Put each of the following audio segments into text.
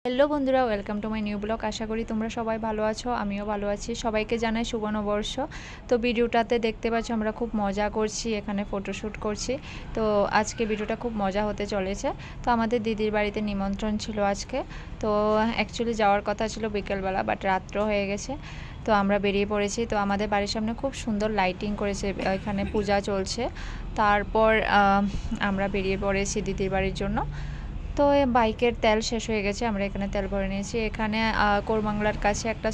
Hello বন্ধুরা, welcome to my new blog. আশা করি তোমরা সবাই ভালো আছো, আমিও ভালো আছি। সবাইকে জানাই শুভ নববর্ষ। তো ভিডিওটাতে দেখতে পাচ্ছ আমরা খুব মজা করছি, এখানে ফটোশ্যুট করছি। তো আজকে ভিডিওটা খুব মজা হতে চলেছে। তো আমাদের দিদির বাড়িতে নিমন্ত্রণ ছিল আজকে। তো অ্যাকচুয়ালি যাওয়ার কথা ছিল বিকেলবেলা, বাট রাত্র হয়ে গেছে। তো আমরা বেরিয়ে পড়েছি। তো আমাদের বাড়ির সামনে খুব সুন্দর লাইটিং করেছে, এখানে পূজা চলছে। তারপর আমরা বেরিয়ে পড়েছি দিদির বাড়ির জন্য। তো বাইকের তেল শেষ হয়ে গেছে, আমরা এখানে তেল ভরে নিয়েছি। এখানে কোরবাংলার কাছে একটা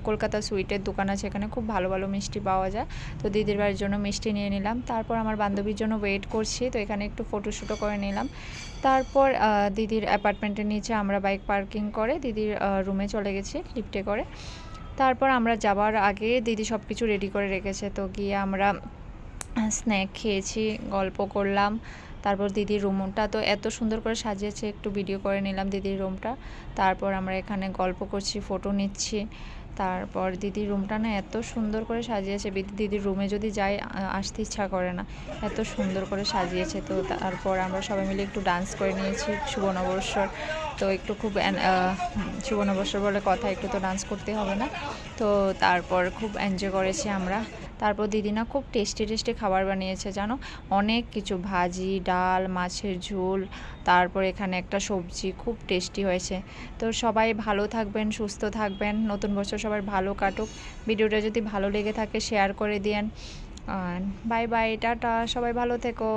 কলকাতা সুইটের দোকান আছে, এখানে খুব ভালো ভালো মিষ্টি পাওয়া যায়। তো দিদির বাড়ির জন্য মিষ্টি নিয়ে নিলাম। তারপর আমার বান্ধবীর জন্য ওয়েট করছি, তো এখানে একটু ফটোশ্যুটও করে নিলাম। তারপর দিদির অ্যাপার্টমেন্টের নিচে আমরা বাইক পার্কিং করে দিদির রুমে চলে গেছি লিফটে করে। তারপর আমরা যাবার আগে দিদি সব কিছু রেডি করে রেখেছে। তো গিয়ে আমরা স্ন্যাক খেয়েছি, গল্প করলাম। তারপর দিদির রুমটা তো এত সুন্দর করে সাজিয়েছে, একটু ভিডিও করে নিলাম দিদির রুমটা। তারপর আমরা এখানে গল্প করছি, ফটো নিচ্ছি। তারপর দিদির রুমটা না এত সুন্দর করে সাজিয়েছে, দিদির রুমে যদি যাই আসতে ইচ্ছা করে না, এত সুন্দর করে সাজিয়েছে। তো তারপর আমরা সবাই মিলে একটু ডান্স করে নিয়েছি শুভ নববর্ষর। তো একটু খুব শুভ নববর্ষর বলে কথা, একটু তো ডান্স করতে হবে না। তো তারপর খুব এনজয় করেছি আমরা। তারপর দিদি না খুব টেস্টি টেস্টি খাবার বানিয়েছে জানো, অনেক কিছু, ভাজি, ডাল, মাছের ঝোল, তারপর এখানে একটা সবজি, খুব টেস্টি হয়েছে। তো সবাই ভালো থাকবেন, সুস্থ থাকবেন, নতুন বছর সবার ভালো কাটুক। ভিডিওটা যদি ভালো লেগে থাকে শেয়ার করে দিয়েন। বাই বাই, টাটা, সবাই ভালো থেকো।